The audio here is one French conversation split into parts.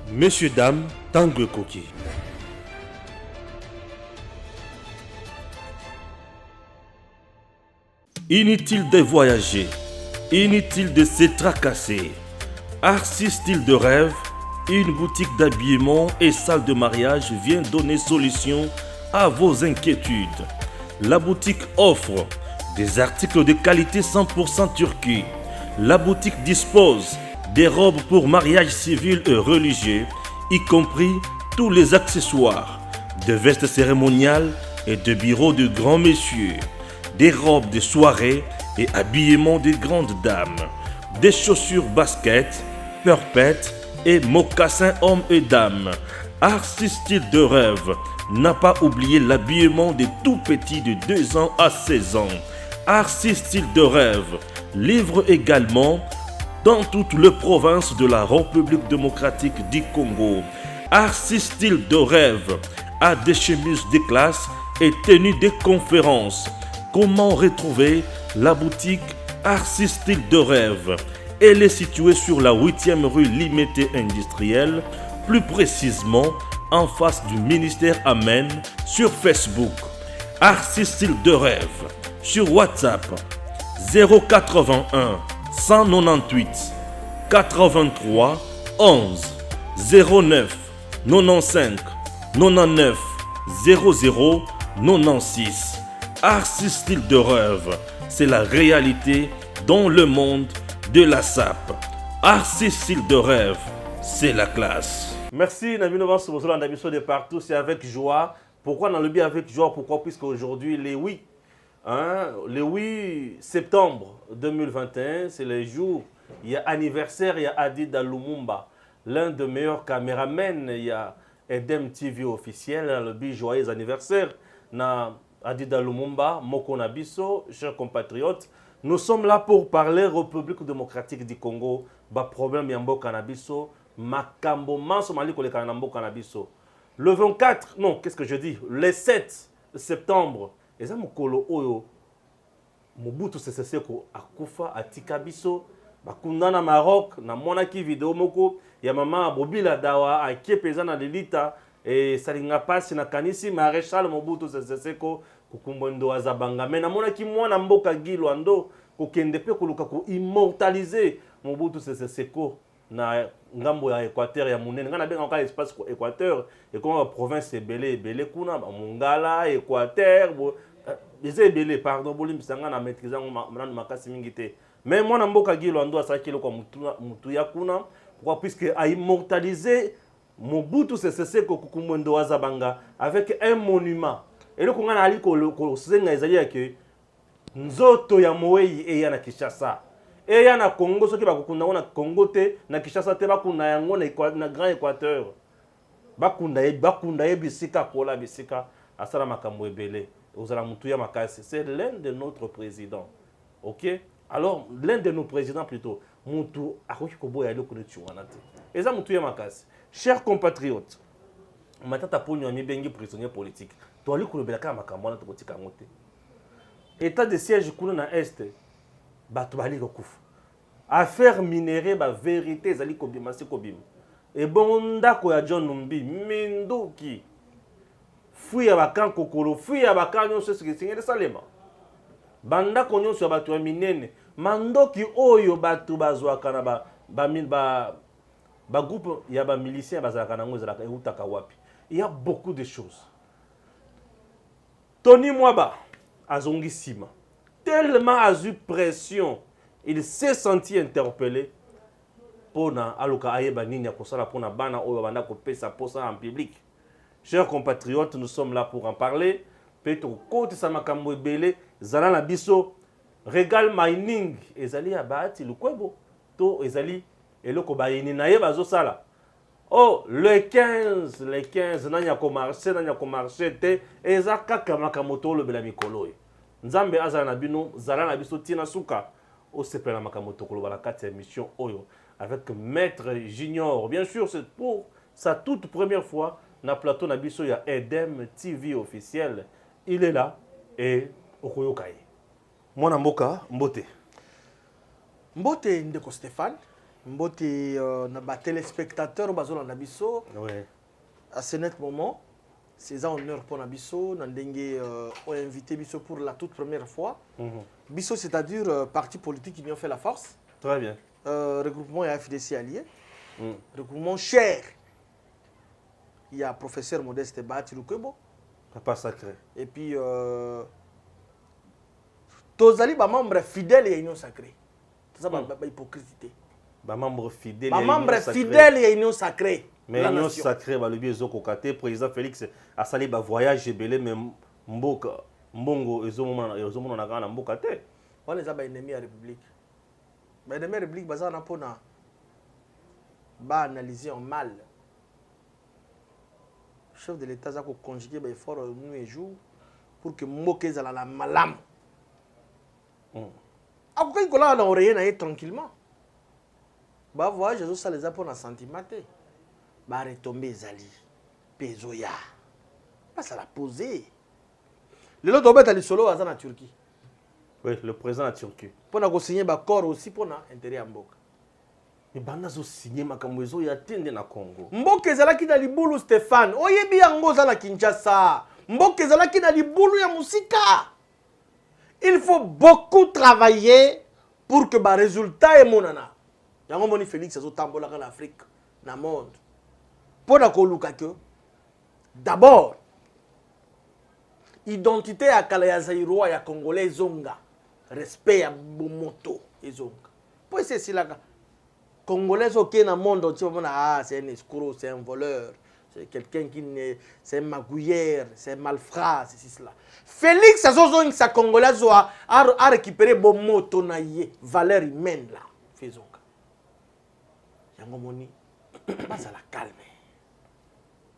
Messieurs, dames, Tanguy Koki. Inutile de voyager, inutile de se tracasser. Arcis Style de Rêve, une boutique d'habillement et salle de mariage vient donner solution à vos inquiétudes. La boutique offre des articles de qualité 100% turquie. La boutique dispose des robes pour mariage civil et religieux, y compris tous les accessoires, de vestes cérémoniales et de bureaux de grands messieurs, des robes de soirée et habillement de grandes dames, des chaussures basket, perpètes et mocassins hommes et dames. Arcis Style de Rêve n'a pas oublié l'habillement des tout petits de 2 ans à 16 ans. Arcis Style de Rêve livre également dans toutes les provinces de la République démocratique du Congo. Arcis Style de Rêve a des chemises de classe et tenues de conférences. Comment retrouver la boutique Arcis Style de Rêve? Elle est située sur la 8e rue Limité Industrielle, plus précisément en face du ministère Amen, sur Facebook. Arcis Style de Rêve, sur WhatsApp 081 198 83 11 09 95 99 00 96. Arcis Style de Rêve, c'est la réalité dans le monde de la SAP. Arcis Style de Rêve, c'est la classe. Merci Nabino Vanso Bozola Nabiso de partout, c'est avec joie. Pourquoi dans le bien avec joie? Pourquoi? Puisque aujourd'hui, le 8 septembre 2021, c'est le jour, il y a anniversaire, il y a Adida Lumumba, l'un des meilleurs caméramens, il y a Edem TV officiel, le bi joyeux anniversaire, na Adida Lumumba, Moko Nabiso, chers compatriotes. Nous sommes là pour parler République démocratique du Congo, ba problème yambo cannabiso, makambo manso maliko le kanambo cannabiso. Le 24, non, qu'est-ce que je dis? Le 7 septembre, eza mokolo oyo Mobutu Sese Seko akufa atika biso bakunda na Maroc na monaki video moko ya mama Bobila Dawa akepeza na delita et salinga pasi na kanisi maréchal Mobutu Sese Seko kukumbondo azabanga mena monaki mwana mboka Gilwando kokende pe koluka ko immortaliser Mobutu Sese Seko na ngambo ya Équateur ya munene ngana benga ka espace ko Équateur et comme province ebele kuna Mongala Équateur les belé pardon bolim sanga na maîtriser ngana makasi mingite mais mwana mboka Gilwando asaki loko mutu ya kuna pourquoi puisque a immortaliser Mobutu Sese Seko kukumbondo azabanga avec un monument et le ngana ali ko senga ezali yake nzoto ya Moei eya na Kinshasa eya na Congo soki bakukunda na Congo te na Kinshasa te bakunda yango na Grand Équateur bakunda ye bisika kola bisika asala makambo ebele ozala mutu ya makasi. C'est l'un de notre président, ok? Alors l'un de nos présidents plutôt mutu akoki koboya le konetu wana te eza mutu ya makasi. Chers compatriotes, matata ponyo mi bengi prisonnier politique to ali kolobela ka makambo na to kotika ngote état de siège kuna na est bato bali kokufa affaire minérée ba vérité ezali kobima se kobima et bon ndako ya John Numbi minduki fuya bakan kokolo fuya bakan nyonso singeli salema bandako nyonso ya bato ya minene mandoki oyo bato bazwaka na ba groupe ya ba miliciens bazalaka nango ezalaka eutaka wapi. Il y a beaucoup de choses. Tony Mwaba azongi sima tellement a eu pression, il s'est senti interpellé pona aluka ayeba nini akosala pona bana oyo banda ko pesa posa en public. Chers compatriotes, nous sommes là pour en parler. Peut-être côté sa makambo ebele zala na biso regal mining ezali ya baati lukwebo to ezali eloko bayini na ye bazo sala. Oh, le 15 nanya ko marché te eza kaka makamoto le bela mikolo. Nzambe azala na bino zala na biso tina suka o sepela makamoto ko bala kati émission oyo avec maître Junior. Bien sûr, c'est pour sa toute première fois na plateau na biso ya Edem TV officiel. Il est là et okoyokai. Mwana mboka mbote. Mbote ndeko Stéphane. Mbote na téléspectateurs bazo na biso. Ouais. À ce net moment, c'est un honneur pour Nabiso, Nandenge ont invité Bisso pour la toute première fois. Bisso, c'est-à-dire parti politique qui nous fait la force. Très bien. Regroupement et FDC allié. Regroupement cher. Il y a professeur Modeste Bati Lukebo. Papa sacré. Et puis, Tozali, membre fidèle et union sacrée. C'est ça, hypocrisie. Membre fidèle et union sacrée. Mais union sacrée, le biais Zokokate, président Félix a sali ba voyage belé même mboka mbongo ezomo na kana mboka te. On les a ba ennemi à République. Ba ennemi à République baza na pona ba analyser en mal. Chef de l'État a conjugué ba effort nuit et jour pour que mboka ezala la malam. Après il kola na oreiller na tranquillement. Ba voyage zo ça les a pona sentimenté. Ba retomber ezali pezoya. Pas ça la poser. Le lot d'obet ali solo aza na Turquie. Oui, le président de la Turquie. Pour na signer ba corps aussi pour na intérêt à mboka. Mais bana zo signer makambo ezo ya tende na Congo. Mboka ezalaki na libulu Stéphane. Oyebi yango za na Kinshasa. Mboka ezalaki na libulu ya musika. Il faut beaucoup travailler pour que ba résultat e monana. Yango moni Félix azo tambola en Afrique, na monde. Pour na koluka que d'abord identité à Kalaya Zaïroa ya Congolais zonga. Respect à Bomoto et zonga. Pour c'est si là Congolais ok dans le monde tu vois ah c'est un escroc, c'est un voleur, c'est quelqu'un qui c'est un magouillère, c'est un malfrat, c'est cela. Félix azozong sa Congolais a récupéré Bomoto na yé valeur humaine là faisons. Yango moni basa la calme.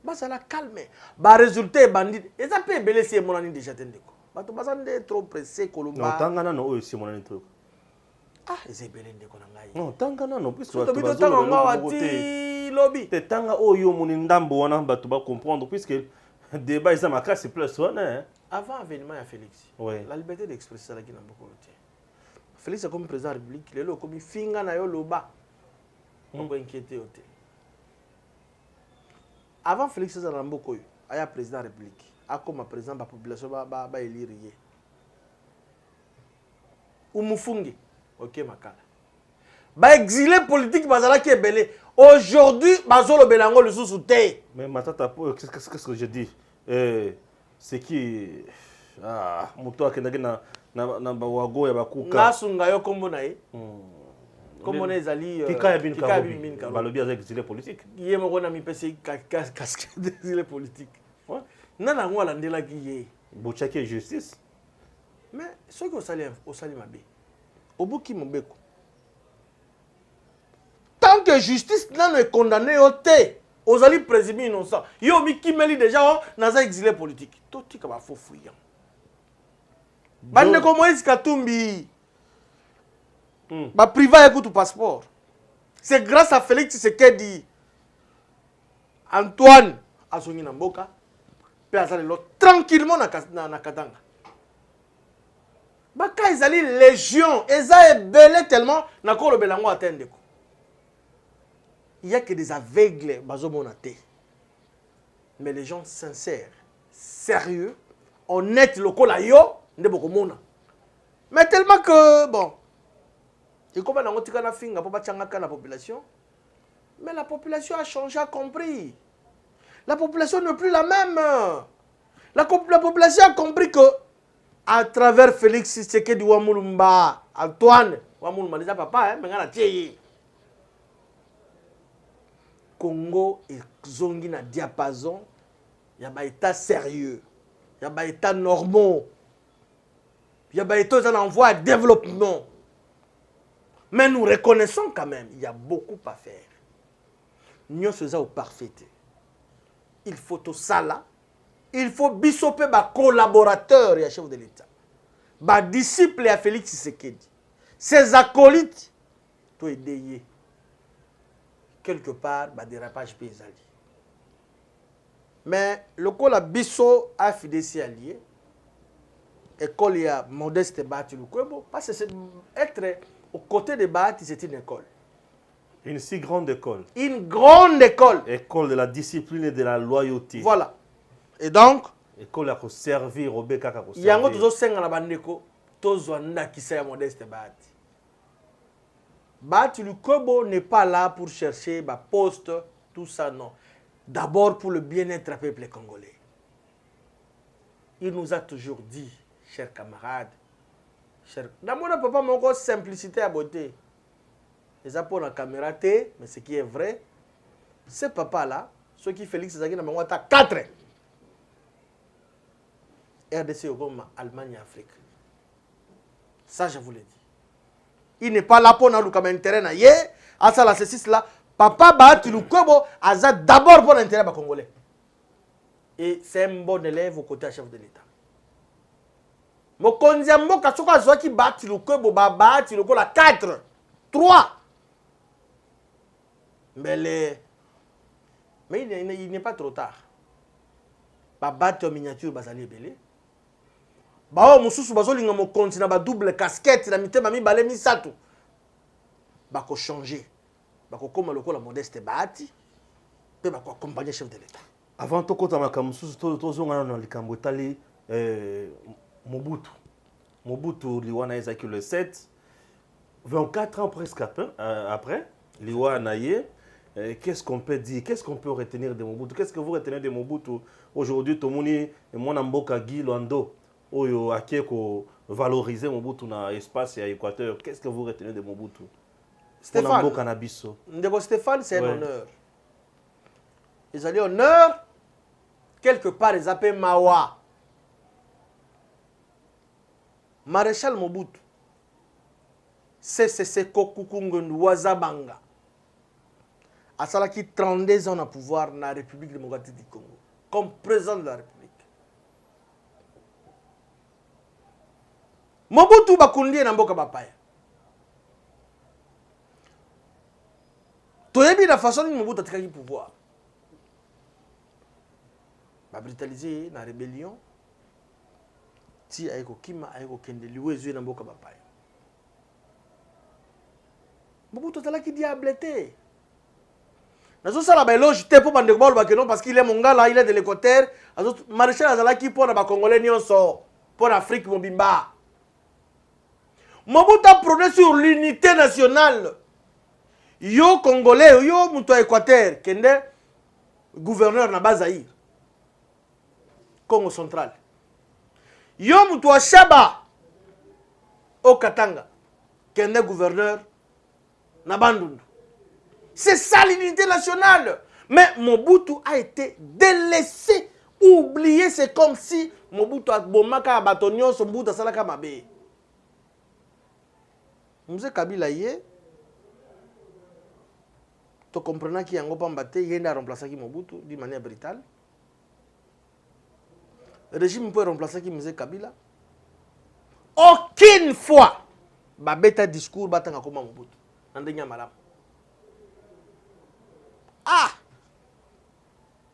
Basa la calme. Ba résultat bandit. Et ça peut belé si mon ani déjà tendeko. Bato basa ndé trop pressé kolomba. Non, tangana no aussi mon ani truc. Ah, c'est belé ndeko na ngai. Non, tangana no puisque to bito tanga nga wati lobby. Te tanga oyo mon ndambo wana bato ba comprendre puisque débat isa makasi plus wana. Avant avènement à Félix. Ouais. La liberté d'expression ça qui n'a beaucoup été. Félix comme président de la République, lelo comme finga na yo loba. On peut inquiéter au thé. Avant Félix Zambokoy, il y a président de la République. Comme président de la population, il va élire. Ou Moufungi, ok, Makala. Ba exilé politique, Bazala qui est belé. Aujourd'hui, Bazolo Belango le sous-souté. Mais Matata, qu'est-ce que je dis? C'est qui. Ah, Moutoua qui na Bawago et Bakuka. Nasunga yo kombo na ye. Comme on est allé, Kika bin Balobi a exilé politique. Il y a un PC casquette d'exilé politique. Nana ngwa landela ki ye. Bouchaki justice. Mais ce que au sali mabe. Au bout qui mbeko. Tant que justice n'a condamné au thé, aux alliés présumés innocents. Yo mi ki meli déjà naza exilé politique. Tout tika ba fo fouillant. Bande ko Moïse Katumbi. Ba privé écoute tout passeport. C'est grâce à Félix Tshisekedi. Antoine Azongi Namboka. Pe azali lo tranquillement na Katanga. Ba ka ezali légion, eza ebele tellement na ko lo belango atendeko. Il y a que des aveugles bazo monate. Mais les gens sincères, sérieux, honnêtes lokola yo ndeboko mona. Mais tellement que bon et comme on a dit la population, mais la population a changé, a compris. La population n'est plus la même. La population a compris que à travers Félix Tshisekedi Wamulumba, Antoine Wamulumba, déjà papa, mais on a dit Congo et zongi na diapason, il y a un état sérieux, il y a un état normaux, il y a un état en voie de développement. Mais nous reconnaissons quand même, il y a beaucoup à faire. Nous sommes au parfait. Il faut tout ça là. Il faut bisoper les collaborateurs et les chefs de l'État. Les disciples à Félix Tshisekedi. Ses acolytes, tout aider. Quelque part, le dérapage paysan. Mais le col a biso a fidéci allié. École il y a modeste bâti le parce que c'est être aux côtés de Bahati, c'est une école. Une si grande école. Une grande école. École de la discipline et de la loyauté. Voilà. Et donc, école à servir au Bekaka. yango tozo senga na bandeko tozwa ndakisa ya Modeste Bahati. Bahati Lukwebo n'est pas là pour chercher ba poste, tout ça non. D'abord pour le bien-être du peuple congolais. Il nous a toujours dit, chers camarades, dans mon papa mon simplicité à beauté. Les apports la caméra T, mais ce qui est vrai, ce papa là, ceux qui Félix Zaghi na bango ta 4. RDC comme Allemagne et Afrique. Ça, je vous l'ai dit. Il n'est pas là pour nous comme intérêt. À ça, c'est là. Papa Bahati Lukwebo a d'abord pour l'intérêt des Congolais. Et c'est un bon élève au côté du chef de l'État. Mokonzi Mboka Soka Zoaki Bahati Lukwebo Bahati Lukwebo la 4, 3. Mais il n'est pas trop tard. Bahati en miniature Bazali Belé. Bao mususu bazolinga mokonzi na ba double casquette na mitema mibale misato bako changer bako koma lokola Modeste Bahati pe bako accompagner chef de l'État. Avant to kota makamususu to zonga na likambo tali Mobutu liwana ezaki le 7 24 ans presque après liwana ye. Qu'est-ce qu'on peut dire? Qu'est-ce qu'on peut retenir de Mobutu? Qu'est-ce que vous retenez de Mobutu aujourd'hui? Tomoni mwana mboka Guy Luando Oyo Akeko valoriser Mobutu na espace à Équateur. Qu'est-ce que vous retenez de Mobutu? Stéphane, Ndeko Stéphane, c'est un honneur. Ils allaient honneur, quelque part, ils appellent Mawa. Maréchal Mobutu, c'est Kokukungun Wazabanga. Asalaki 32 ans au pouvoir dans la République démocratique du Congo, comme président de la République. Mobutu bakundi na mboka bapaya. Toyebi la façon dont Mobutu atikaki pouvoir. Ba brutaliser na rébellion. Ti ayeko kima ayeko kende liwezu na mboka bapaya. Mobutu atalaki diableté. Nazo sala ba éloge te pour bande bolo bakeno parce qu'il est mongala, il est de l'Équateur. Maréchal azalaki pour na ba congolais nyonso, pour l'Afrique mobimba. Mobutu a prôné sur l'unité nationale. Yo Congolais, yo muto Équateur, kende gouverneur na Bazaïr, Congo central. Yo muto Shaba au Katanga, kende gouverneur na Bandundu. C'est ça l'unité nationale. Mais Mobutu a été délaissé, oublié. C'est comme si Mobutu a bomaka abatonio son Mobutu salaka mabe. Mzee Kabila yé, tu comprends qu'il y a un pambate, il y a remplacé Mobutu d'une manière brutale. Le régime peut remplacer Mzee Kabila. Aucune fois, babeta discours batanga comme Mobutu. Andenya madame. Ah,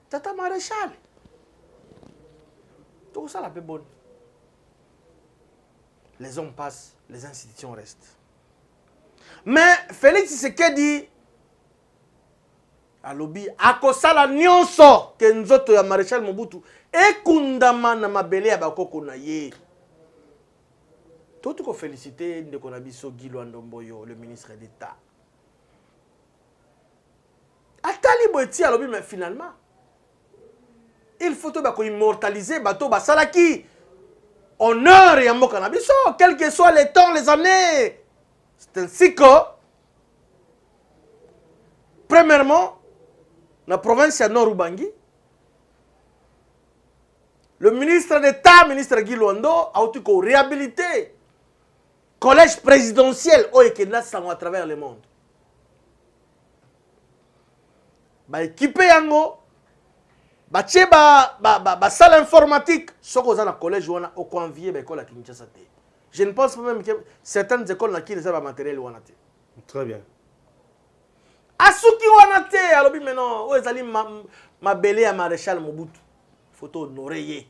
Tata Maréchal. Tout ça la paix bonne. Les hommes passent, les institutions restent. Mais Félix Tshisekedi alobi akosala nyonso ke nzoto ya Maréchal Mobutu ekundama na mabele ya bakoko na ye. Tout ko féliciter ndeko na biso Guy Luando Mboyo, le ministre d'État. Atali Boeti alobi mais finalement il faut to immortaliser bato basalaki honneur ya mboka na biso, quel que soit les temps, les années. C'est ainsi que, premièrement, la province de Nord-Ubangi, le ministre d'État, ministre Guy Luando, a réhabilité le collège présidentiel à travers le monde. Ba équipé yango, ba tché ba salle informatique, ce qu'on a dans le collège on a au convié ba école à Kinshasa. Je ne pense pas même que certaines écoles qui ont matériel ou très bien. Asuki wanate alobi maintenant o ezali ma belé à Maréchal Mobutu. Photo honoré.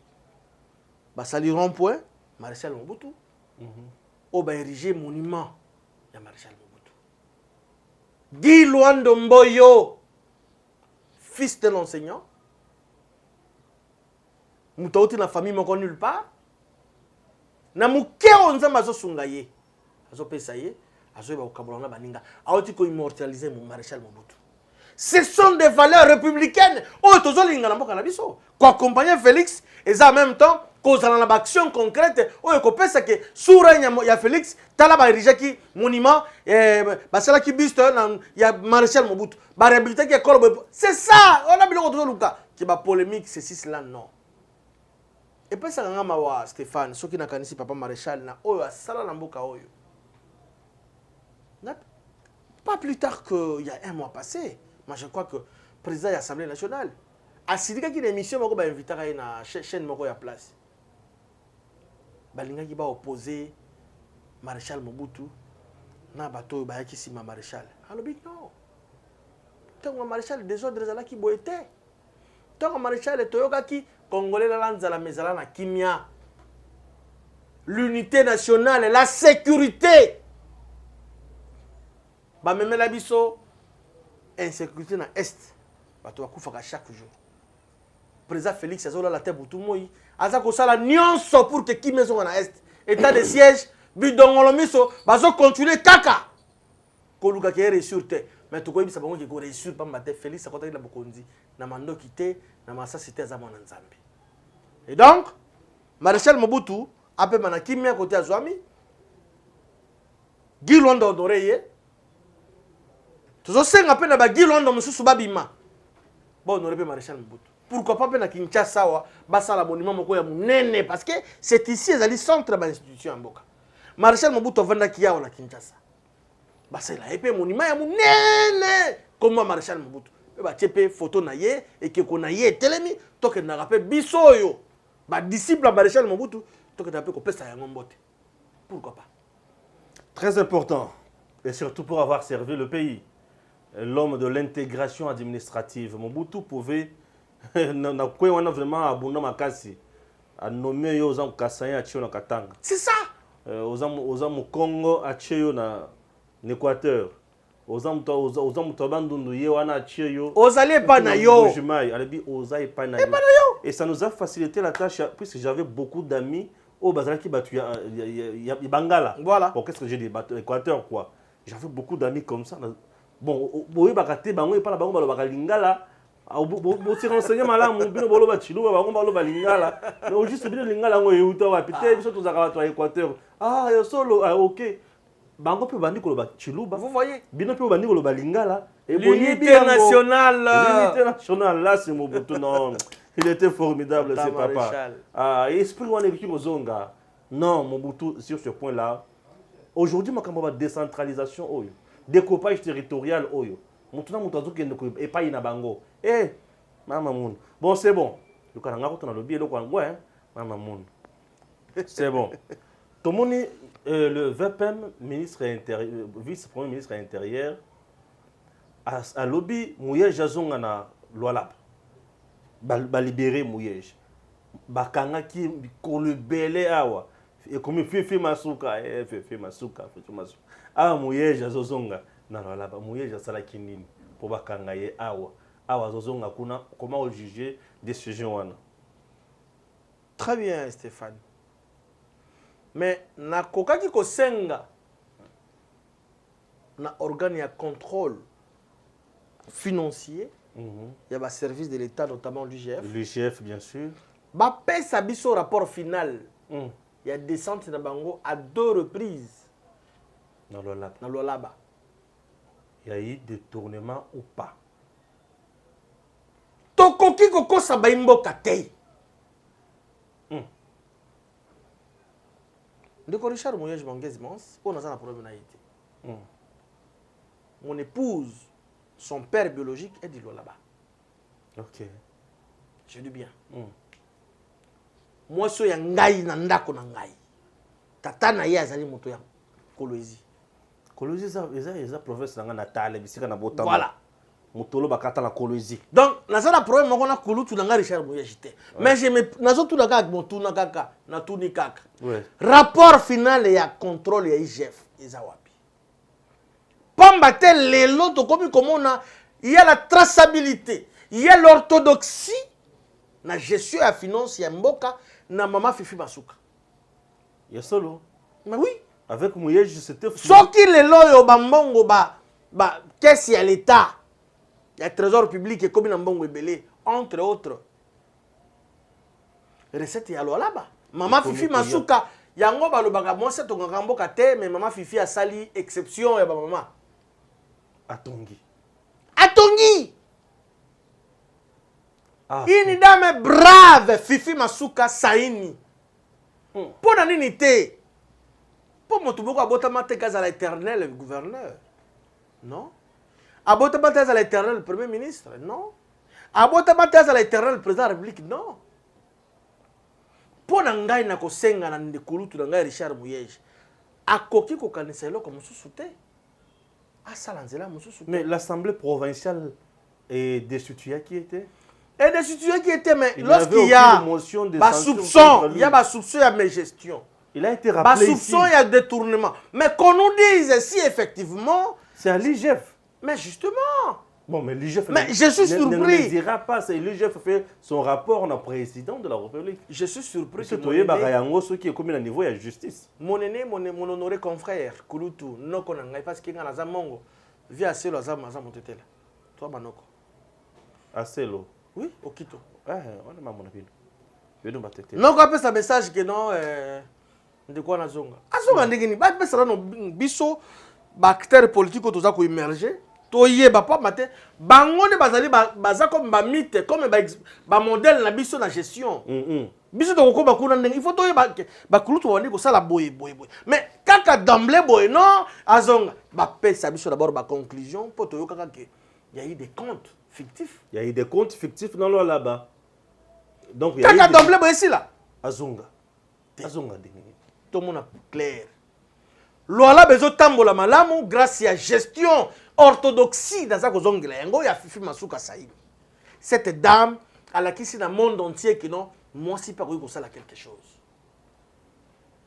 Ba sali rond-point Maréchal Mobutu. O ba ériger monument à Maréchal Mobutu. Guy Luando Mboyo, fils de l'enseignant. Moutouti na famille moko nulle part. Na mukeo nzamba zo sungaye. Azo pesaye, azo ba okabolanga baninga. Aoti ko immortaliser mon maréchal Mobutu. Ce sont des valeurs républicaines. Oh, tozo linga na mboka na biso. Ko accompagner Félix et en même temps kozala na action concrète. Oh, ko pesa ke soura ya Félix tala ba érigé monument basala ki buste na ya maréchal Mobutu. Ba réhabiliter ki école. C'est ça. On a biloko tozo luka. Ki ba polémique ceci cela non. Et puis ça nga mawa Stéphane, soki na kanisi papa maréchal na oyo asala na mboka oyo. Pas plus tard qu'il y a un mois passé, moi je crois que le président de l'Assemblée nationale a décidé qu'il y a une émission qui va inviter à la chaîne qui a place. Balinga qui va opposer maréchal Mobutu na bato ba yaki sima maréchal. Alors non. Tant maréchal des ordres là qui boité. Tant maréchal toyoka qui congolais la lanzala mezala na kimia. L'unité nationale, la sécurité. Ba même la biso insécurité na est. Bato bakufaka chaque jour. Président Félix azola la tête butu moi. Aza ko sala nyonso pour que ki maison na est. État de siège bidongolo miso bazo continuer kaka. Ko luka ke ressurte. Mais to ko ibisa bango ke ko ressurte pa mate Félix akota ila bokonzi na mando kité na masa cité za mona nzambe. Et donc Maréchal Mobutu ape mana kimia côté azwami. Guy Luando Doreye. Toujours cinq appels à Guy Luando Mususu Babima. Bon, on aurait pu Maréchal Mobutu. Pourquoi pas à Kinshasa wa basa la monument moko ya munene parce que c'est ici les centre de l'institution en Boka. Maréchal Mobutu vanda kia wala Kinshasa. Basa la épée monument ya munene comme Maréchal Mobutu. Ba tiepe photo na ye et que ko na ye telemi to que na rappel bisoyo. Ba disciple Maréchal Mobutu to que na pe ko pesa ya ngombote. Pourquoi pas? Très important et surtout pour avoir servi le pays. L'homme de l'intégration administrative. Mobutu pouvait, na quoi on a vraiment abondé ma casse, à nommer aux gens Kassaï à Tchio na Katanga. C'est ça. Aux gens Congo à Tchio na Équateur. Aux gens Tobandundu Yewana à Tchio. Aux allez pas na yo. Et ça nous a facilité la tâche puisque j'avais beaucoup d'amis au Bazalaki Batu Bangala. Voilà. Bon, qu'est-ce que j'ai dit? Équateur quoi. J'avais beaucoup d'amis comme ça. Bon, boye bakate bango epala bango balo bakalingala bo se renseigner malamu bino bolo ba chiluba bango balo balingala mais juste bino lingala ngo euta wa pite biso tozaka bato à Équateur yo solo OK bango pe bandi ko ba chiluba Vous voyez bino pe bandi ko ba lingala et l'unité nationale là c'est Mobutu non il était formidable c'est papa esprit wana ki kozonga non Mobutu sur ce point là aujourd'hui makambo ba décentralisation oyo découpage territorial oyo mutuna mutazu kende ko epai na bango mama moun bon c'est bon le karanga ko tona lobi eloko ngo mama moun c'est bon tomoni le VPM ministre intérieur vice-premier ministre intérieur à lobby Mouyej azonga na Lualaba ba libérer Mouyej bakanga ki ko le belé awa et comme Fifi Masuka Fifi Masuka Mouyej azozonga na Lualaba Mouyej asala kinini pour bakanga ye awa azozonga kuna comment juger décision wana. Très bien Stéphane. Mais na kokaki ko senga na organe ya contrôle financier il y a ba service de l'État notamment l'UGF bien sûr ba pesa biso rapport final il y a descente na bango à 2 reprises dans Lualaba. Il y a eu détournement ou pas? Tokoki koko sabaimbo katei. Ndeko Richard Mouyej Mangezi Mans, on a un problème na été. Mon épouse, son père biologique est de Lualaba. OK. Je dis bien. Moi so ya ngai na ndako na ngai. Tata na ye azali moto ya Kolwezi. Kolwezi eza province na natale bisika na botama. Voilà. Mutolo bakata na Kolwezi. Donc naza na problème moko na kulutu na Richard Mouyej te. Mais je me nazo tout na kaka motuna kaka na tuni kaka. Ouais. Rapport final ya contrôle ya IGF eza wapi. Pambate lelo to comme on a, il y a la traçabilité, il y a l'orthodoxie, la gestion et la finance, il y a mboka, na maman Fifi Masuka. Il y a solo. Mais oui. Avec Mouyej, c'était... Sauf qu'il est là, yo bambongo qu'est-ce qu'il y a l'État? Il y a le trésor public et comme Nambongo Ebele, entre autres. Recette ya lo là-bas. Maman Fifi Masuka, yango balobaka moi c'est ton mboka te, mais maman Fifi a sali exception ya ba maman. Atongi. Atongi. Ah, Une dame brave, Fifi Masuka Saini. Pour nani te? Pour mon touboko abotama te kaza l'éternel le gouverneur. Non. Abotama te kaza l'éternel le premier ministre. Non. Abotama te kaza l'éternel le président de la République. Non. Pour ngai na kosenga na ndekulutu na ngai Richard Mouyej. Akoki ko kanisa eloko mususu te. Asala nzela mususu te. Mais l'Assemblée provinciale est destituée qui était? Et destituée qui était, mais Il lorsqu'il y a des soupçons, il y a des soupçons, il y a mes gestions. Il a été rappelé ici. Soupçons, il y a détournement. Mais qu'on nous dise si effectivement... C'est à l'IGF. Mais justement... Bon, mais l'IGF mais je suis surpris. Ne dira pas, c'est l'IGF fait son rapport au président de la République. Je suis surpris que ceux qui est commis à niveau de la justice. Mon aîné, mon honoré confrère, Kulutu, non konanga, parce qu'il y a un mongo, via Selo Azam Montetela. Toi, Manoko. À Selo. Oui, au Quito. On a mon avis. Non, on appelle ça message que non, de quoi on a zonga. Azonga ndengeni, ba pesa no biso, ba acteur politique toza ko immerger. Toye ba pas matin, bangone bazali baza comme ba mythe, comme ba modèle na biso na gestion. Biso to ko ba kuna ndenge, il faut toye ba kulutu wandi ko sala boye. Mais kaka d'emblée boye non, azonga ba pesa biso d'abord ba conclusion pour toyo kaka que il y a eu des comptes fictifs. Il y a eu des comptes fictifs dans l'eau là-bas. Donc il y a eu d'emblée boye ici là. Azonga tout le monde a clair. Loala bezo tambola malamu grâce à gestion orthodoxie dans sa kozongela yango ya Fifi Masuka Saïd. Cette dame à la qui c'est dans le monde entier que non, moi si pas que ça a quelque chose.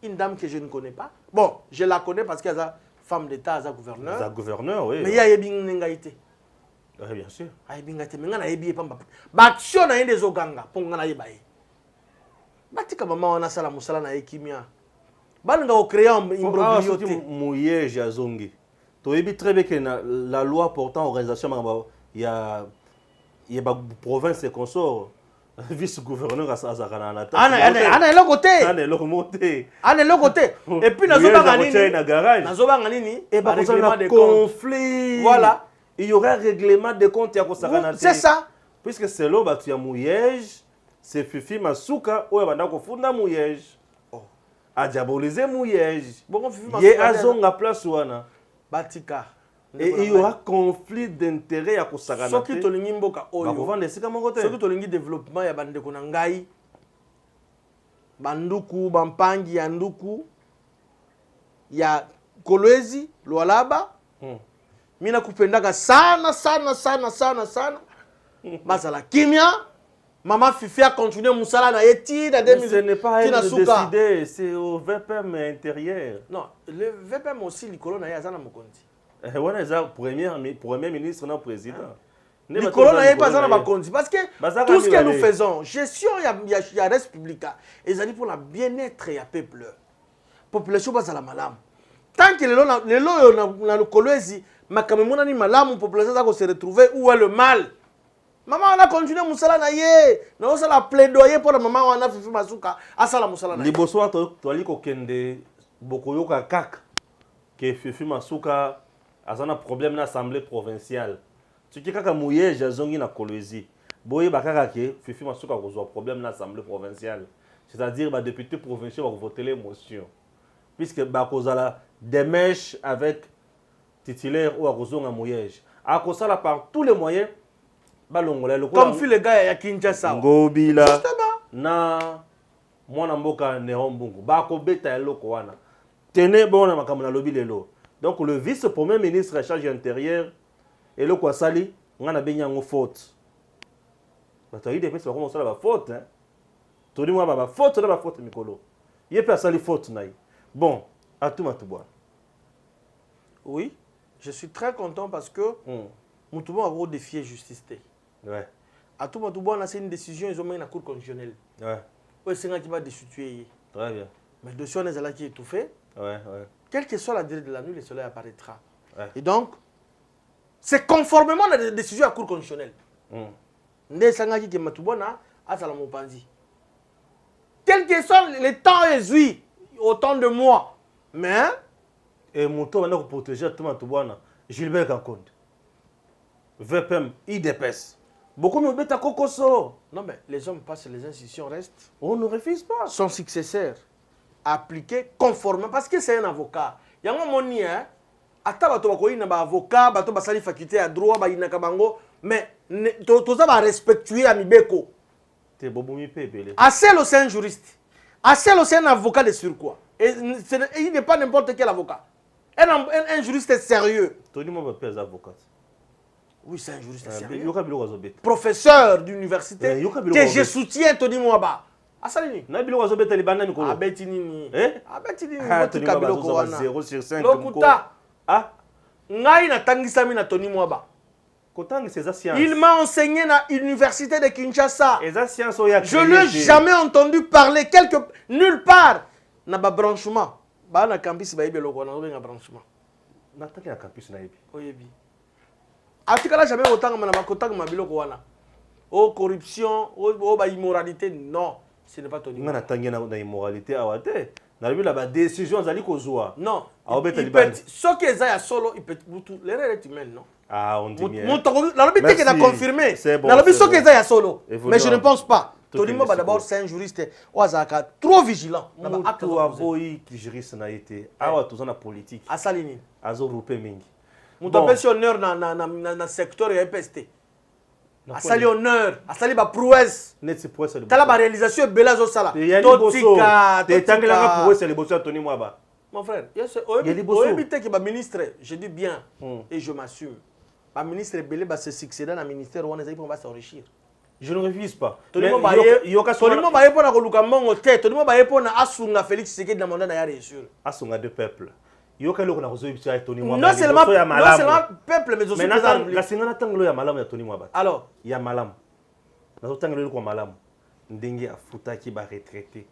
Une dame que je ne connais pas. Bon, je la connais parce qu'elle est femme d'État, elle est gouverneur. Elle est gouverneur, oui. Mais il y a yebing nengaïté. Oui, bien sûr. Ayebingate mais ngana yebi pamba. Ba action na yende zoganga pour ngana yebaye. Batika mama wana sala musala na ekimia. Banga au créer imbroglio. Mouyej azongi. Toyebi très bien que la loi portant organisation il y a province et consort vice-gouverneur à Azarana Nata. Ana le côté. Ana le côté. Ana le côté. Et puis nazobanga nini? Nazobanga nini? Et par exemple conflit. Voilà. Il y aura un règlement de compte à Kosarana. C'est ça. Puisque c'est là batu ya Mouyej, c'est Fifi Masuka ou banda ko funda Mouyej. A diaboliser Mouyej. Bon Fifi Masuka. Ye azonga place wana. Batika. Et il y aura conflit d'intérêt à Kosarana. Ce qui tolingi mboka oyo. Ba vendre sika mon côté. Ce qui tolingi développement ya bande ko ngai. Banduku, bampangi ya nduku. Ya Kolwezi, Lualaba. Mina kupendaka sana. Basala kimia. Maman Fifi a continué musala na yeti na 2000. Ce n'est pas elle de décider, c'est au VPM intérieur. Non, le VPM aussi likolo na yazana mokonzi. Wana za premier ministre na président. Likolo na yepa zana mokonzi parce que tout ce que nous faisons, gestion ya res publica, ezali pour la bien-être ya peuple. Population basala malamu. Tant que le na Kolwezi makamemona ni malamu population za ko se retrouver où est le mal. Maman on a continué musala na ye. Na osala plaidoyer pour la maman on a Fifi Masuka asala musala na. Liboso to ali ko kende bokoyoka kak que Fifi Masuka azana problème na assemblée provinciale. Tu kaka Mouyej azongi na Kolwezi. Boye bakaka ke Fifi Masuka kozwa problème na assemblée provinciale. C'est-à-dire ba député provincial va voter les motions. Puisque ba kozala des mèches avec titulaire ou à Kozonga Mouyej. À Kosala par tous les moyens, comme fit le gars à Kinshasa. Ngobila. Na mwana mboka Nehombungu. Bako beta eloko wana. Tenez bon na makambo na lobi lelo. Donc le vice-premier ministre chargé de l'intérieur eloko asali ngana benyango faute. Bato yi depuis c'est comment ça la faute hein. Todi moi ba faute na ba faute mikolo. Yé pe asali faute naï. Bon, à tout matubwa. Oui. Je suis très content parce que Moutouba a défié justice. Ouais. À tout moment, c'est une décision, ils ont mis la cour constitutionnelle. Ouais. Oui, c'est un qui va destituer. Très bien. Mais le dossier, on est là qui est étouffé. Ouais, ouais. Quelle que soit la durée de la nuit, le soleil apparaîtra. Ouais. Et donc, c'est conformément à la décision de la cour constitutionnelle. Ndé Sangaki qui m'a tout bon, à Salamopanzi. Quel que soit le temps et autant de mois. Mais. Et mon temps maintenant pour protéger tout le monde, Gilbert Kankonde. VPM, IDPS. Beaucoup de bêtes à Kokoso. Non, mais les hommes passent, les institutions restent. On ne refuse pas. Son successeur, appliqué conformément. Parce que c'est un avocat. Il y a un moment, hein. Ata bato il y a un avocat, bato basali faculté à droit, ba ina kabango. Mais tout ça va respecter à Mibeko. T'es bobo mi pépé. Acelo c'est un juriste. Acelo c'est un avocat de surcroît. Et il n'est pas n'importe quel avocat. Un juriste sérieux. Tony Mwaba pèse avocat. Oui, c'est un juriste sérieux. Yoka bilo wazobet. Professeur d'université que je je soutiens Tony Mwaba. Asalini. Na bilo wazobet libana mikolo. Abeti nini? Eh? Abeti nini? Tony Mwaba zo 0 sur 5. Lokuta. Ah, Ngai na tangisami na Tony Mwaba. Kotang c'est ça science. Il m'a enseigné à l'université de Kinshasa. Et ça science oya. Je ne l'ai jamais entendu parler nulle part. Na ba branchement. Ba na campus ba ibe loko na ba branchement. Na taki na campus na ibi. Oyebi. Atikala jamais autant na ba kotang ma biloko wana. Oh corruption, oh ba immoralité, non, ce n'est pas Tony. Ngana tangi na immoralité awate. Na bibi la ba décision zali kozwa. Non. Il peut ce qui est à solo, il peut tout l'erreur est humaine, non? Ah, on dit bien. La lobby qui a confirmé. C'est bon. La lobby ce qui est à solo. Mais je ne pense pas. Tony Mwaba d'abord c'est un juriste Oazaka trop vigilant. Mutu aboyi qui juriste na été. Awa tozana politique. Asalini. Azo rupe mingi. Mutu appelle honneur na secteur et PST. Asali honneur, asali ba prouesse. Net c'est prouesse. Tala ba réalisation bela zo sala. Totika, tetangela prouesse le bosso Tony Mwaba. Mon frère, oyebi que ba ministre, je dis bien et je m'assume. Ba ministre belé ba se succéder dans ministère on va s'enrichir. Je ne refuse pas. Tony Mwaba yepona ko luka mongo te, Tony Mwaba yepona asunga Félix Tshisekedi na mandat na ya réussir. Asunga de peuple. Yoka loko na kozo ibisa Tony Mwaba. Non seulement peuple mais aussi président. Mais la singana tangelo ya malamu ya Tony Mwaba. Alors, ya malamu. Na tangelo ko malamu. Ndenge afuta ki ba retraité.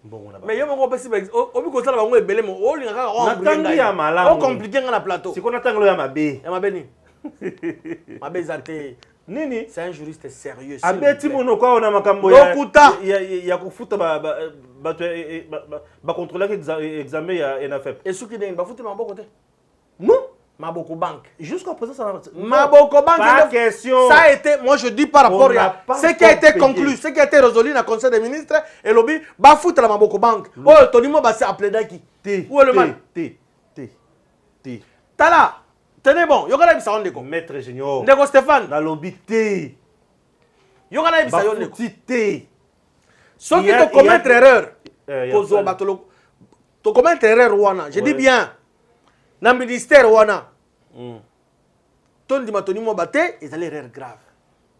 Bon, mais yo moko pesi obi ko sala bango ebele mo o linga kaka on tangi ya malamu. O compliqué nga na plateau. Siko na tangelo ya mabe. Ya mabe ni. Mabe zate. Nini? C'est un juriste sérieux. Abeti mono kwa ona makambo ya kufuta ba contrôler examen ya NFEP. Et souki den ba futa maboko te. Non, Maboko Bank. Jusqu'à présent ça Maboko Bank. Pas question. Ça a été, moi je dis par rapport à ce qui a été conclu, ce qui a été résolu dans le Conseil des ministres et lobby ba futa la Maboko Bank. Oh Tony Mwaba c'est appelé daki. Où est le mal? Tala. Tenez bon, yokana bisa ondeko. Maître Junior. Ndeko Stéphane. Na lobby té. Yokana bisa ondeko. Té. Ceux qui te commettent erreur. Pozo batolo. To commettre erreur wana. Je dis bien. Dans le ministère wana. Tony Mwaba té, ils allaient erreur grave.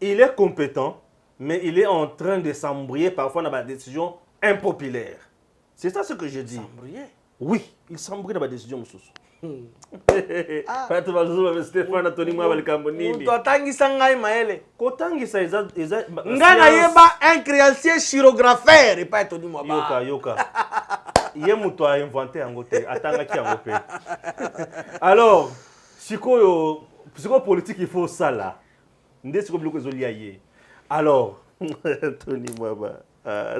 Il est compétent, mais il est en train de s'embrouiller parfois dans des décisions impopulaires. C'est ça ce que je dis. S'embrouiller? Oui, il s'embrouille dans des décisions moussous. Stéphane Tony Mwaba le Cambonini. Totangisa ngai maele. Kotangisa eza ngana yeba un créancier chirographeur et pas Tony Mwaba. Yoka. Yé muto a inventé yango te, atanga ki yango pe. Alors, sikoyo politique il faut ça là. Ndé siko biloko ezoli yé. Alors, Tony Mwaba,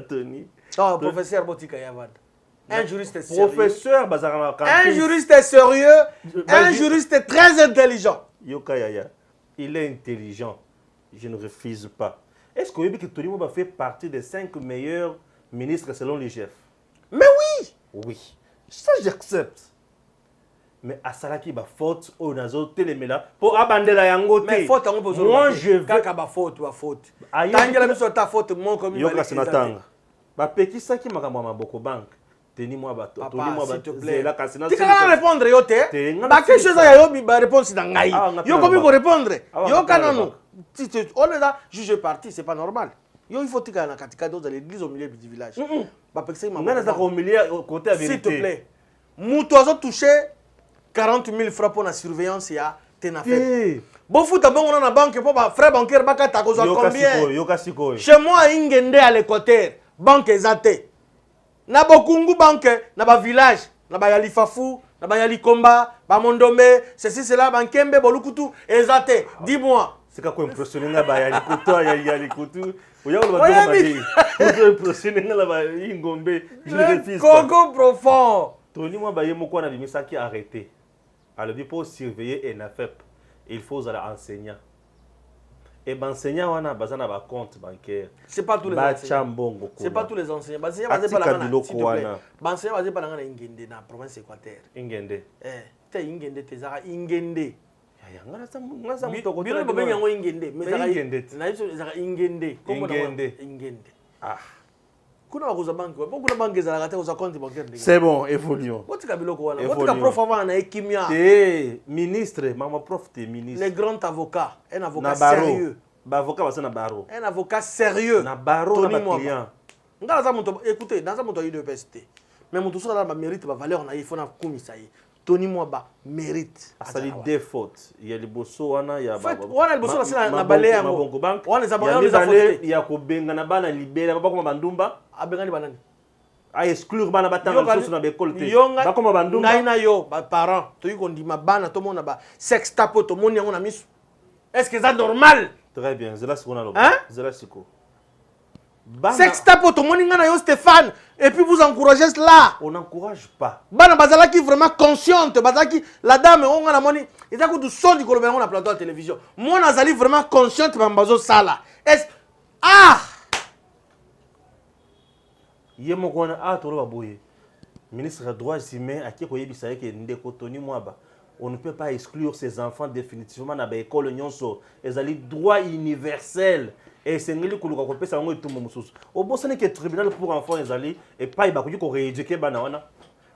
Tony. Oh, professeur Botika Yavanda. Un juriste sérieux. Professeur Bazarana. Un juriste sérieux, un juriste très intelligent. Yoka Yaya, il est intelligent. Je ne refuse pas. Est-ce que Tony Mwaba fait partie des 5 meilleurs ministres selon l'IGF? Mais oui. Oui. Ça, j'accepte. Mais à Salaki, ba faute, au nazo, téléméla, pour abandonner yango te. Mais faute, on peut moi, je veux. Kaka ba faute ou faute. Tangela biso ta faute, mon comme il Yoka Senatanga. Ba peki saki makambo Maboko Bank. Tony Mwaba, Tony Mwaba, Zela Kasina. Tu peux répondre yo te. Ba quelque chose ya yo ba réponse dans ngai. Yo comme il répondre. Yo kanano. On est là, juge parti, c'est pas normal. Yo il faut tika na katika dans l'église au milieu du village. Ba peki au milieu côté s'il te plaît. Mouto azo touché 40 000 francs pour la surveillance ya tenafet. Bon foot bon on a banque pour frais bancaires bakata ko combien? Chez moi ingende à l'équateur, banque ezate. Na bokungu banque na ba village, na ba yali Fafou, na ba yali Komba, ba Mondomé, ceci cela bankembe bolukutu ezate. Dis-moi. C'est quoi impressionner na ba yali Koto yali Koto. Oya le ba di. Pour impressionner na ba ingombe, je le refuse. Congo profond. Tony moi ba yemo kwa na bimisa qui arrêté. Alors pour surveiller ENAFEP, il faut aller enseignant. Et enseignant on a besoin d'un compte bancaire. C'est pas tous les enseignants. C'est pas tous les enseignants. Enseignants basés par la enseignants basés par la ingende na province équatoriale. Ingende. Te ingende te zara ingende. Ya ngasa mutoko tele. Bilo yango ingende. Mais ingende. Na iso zara ingende. Ingende. Ah. Kuna bakoza banque. Beaucoup de banques ezalaka te koza compte bancaire. C'est bon, évoluons. Botika biloko wana. Botika prof avant na ekimia. Ministre, maman prof te ministre. Le grand avocat, un avocat sérieux. Avocat va na baro. Un avocat sérieux. Na baro na client. Ngala za moto écoutez, dans ça moto université. Mais moto so la mérite ba valeur na il faut na komisa yi. Tony Mwaba mérite. Ça dit des fautes. Il y a les bosso wana ya ba. Wana le bosso na balé yango. Wana za ba les fautes. Il y a ko benga na bana libérer ba ko bandumba. Abengani banani. A exclure bana batanga soso na bekole te. Ba ko bandumba. Ngai na yo ba parents. To yi ko ndima bana to mona ba sex tapo to moni yango na misu. Est-ce que c'est normal? Très bien, c'est là ce qu'on a là. C'est là ce qu'on. Sex tapo to moni ngana yo Stéphane et puis vous encouragez cela. On n'encourage pas. Bana bazala qui vraiment consciente, bazala qui la dame on ngana moni, eza ko du son di kolobela na plateau de télévision. Moi nazali vraiment consciente ba mbazo sala. Est Yemo kona a tolo baboye. Ministre des droits humains a qui ko yebisa yeke ndeko Tony Mwaba. On ne peut pas exclure ces enfants définitivement dans l'école nyonso. Ils ont droit universel. Et c'est ngeli kuluka ko pesa ngo itumba mususu. Obosane ke tribunal pour enfants ezali et pas bakoki ko rééduquer bana wana.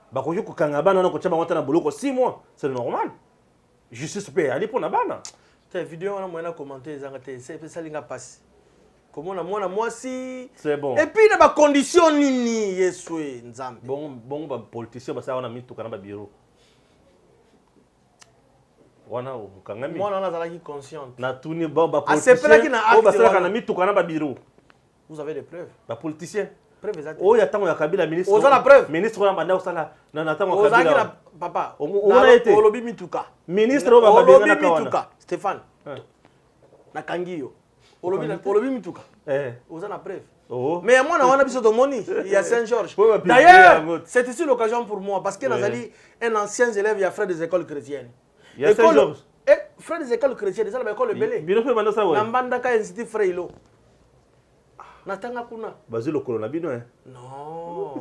Bakoki ko kanga bana na ko tshaba ngota na boloko 6 mois. C'est normal. Justice peut aller pour na bana. Ta vidéo on a moyen commenter ezanga te c'est ça linga passe. Comment na mwana mwasi. C'est bon. Et puis na ba condition nini yeswe nzambe. Bon ba politicien ba ça wana mituka na ba bureau. Wana ukangami mwana nazala qui consciente na tuni ba politicien o ba sala kana mituka na ba bureau. Vous avez des preuves? Ba politicien preuves exactes. Oh ya tango ya Kabila ministre. Oza la preuve. Ministre na banda osala na tango ya Kabila. Oza papa. On été olobi mituka. Ministre o ba benga na kawana. Mituka Stéphane. Na kangiyo. Olobi mituka. Oza la preuve. Oh. Mais moi, on a besoin de money. Il y a Saint-Georges. D'ailleurs, c'est ici l'occasion pour moi parce que Nazali, un ancien élève, il y a frère des écoles chrétiennes. Il y a Saint-Georges. Frère des écoles chrétiennes, ça l'école belé. Bino fait maintenant ça ouais. Nambanda ka institut frère ilo. Natanga kuna. Basile le colonna bino hein. Non.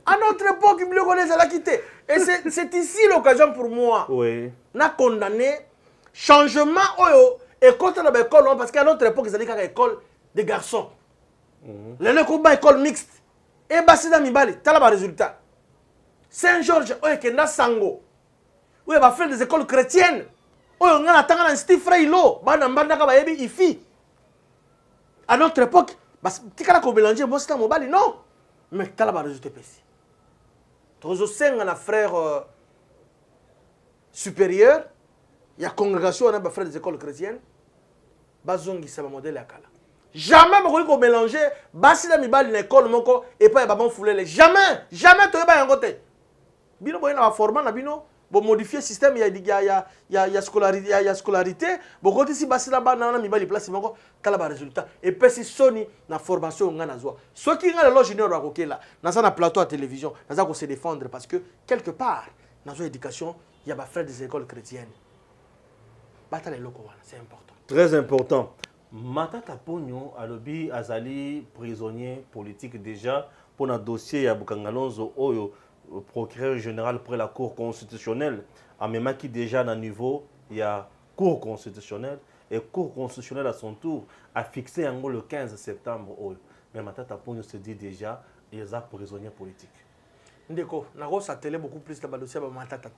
À notre époque, il le connaît ça l'a quitté. Et c'est ici l'occasion pour moi. Oui. Na condamné changement oyo et contre la école parce qu'à notre époque, ils allaient à école des garçons. Les combat école mixte. Et basida mibali, t'as le résultat. Saint-Georges oyo kenda sango. Oui, va faire des écoles chrétiennes. Oh, on a attendu un style frère ilo. Bana mbanda ka bayebi ifi. À notre époque, parce que tu as mélanger bon c'est mobile non. Mais tu as le résultat pessi. Trozo senga na frère supérieur, il y a congrégation on a frère des écoles chrétiennes. Bazongi c'est un modèle akala. Jamais on ko mélanger basila mibali na école moko et pas ba bon foulé jamais tu ba yangote. Bino boyena ba format na bino bon modifier le système il y a scolarité bon côté si basila ba na mibali place moko kala ba résultat et puis si soni na formation ngana zwa ceux qui ngana lo junior ba kokela na ça na plateau à télévision na ça ko se défendre parce que quelque part dans une éducation il y a ba frères des écoles chrétiennes bata les loko wana c'est important très important. Matata Pogno alobi azali prisonnier politique déjà pour un dossier ya Bukangalonzo oyo procureur général pour la Cour constitutionnelle, en même qui déjà à niveau, il y a Cour constitutionnelle, et Cour constitutionnelle à son tour a fixé en gros le 15 septembre. Mais Matata Pogno se dit déjà, il y a prisonnier politique. Ndeko, Nago s'attelait beaucoup plus dans le dossier de Matata.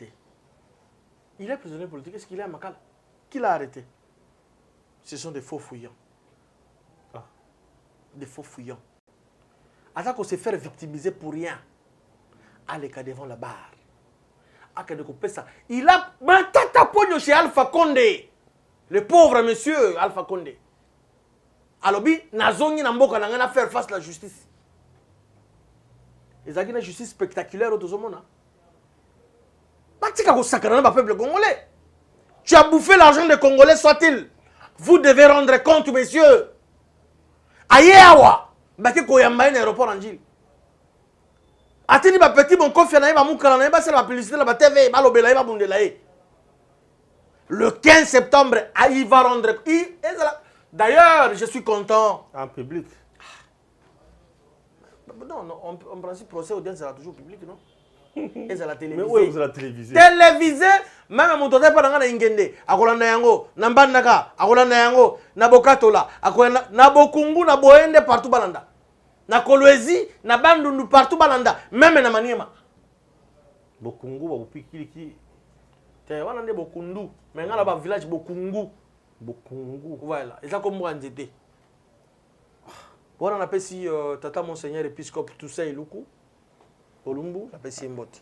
Il est prisonnier politique, est-ce qu'il est à Makala? Qui l'a arrêté? Ce sont des faux fouillants. Ah. Des faux fouillants. Attends qu'on se fait victimiser pour rien. À les cas devant la barre. akende kopesa. Il a matata pogno chez Alpha Condé. Le pauvre monsieur Alpha Condé. Alobi nazongi na mboka na ngana faire face à la justice. Ils ont une justice spectaculaire au Tozomona. Batika ko sakana ba peuple congolais. Tu as bouffé l'argent des Congolais, soit-il. Vous devez rendre compte, messieurs. Ayewa, baki ko yamba un aéroport en Gilles. Atini ba petit bon confiant na ba mukala na ba c'est la publicité la ba TV ba lobela ba bundela e. Le 15 septembre, il va rendre. D'ailleurs, je suis content. En public. Non, non, en principe, procès audience sera toujours public, non? Et c'est la télévision. Mais où est la télévision? Télévisé, même mon total pas dans la ingende. Akolanda yango, nambandaka, akolanda yango, nabokatola, akolanda, nabokungu, naboende partout balanda. Na Kolwezi, na bandundu partout balanda, même na Maniema. Bokungu, babupikiliki. Te wana nde bokundu, mais ngala ba village bokungu. Bokungu. Voilà, et ça comme moi en été. Voilà, on appelle si tata monseigneur épiscope Toussaint Luku, Olumbu, on appelle si Mboti.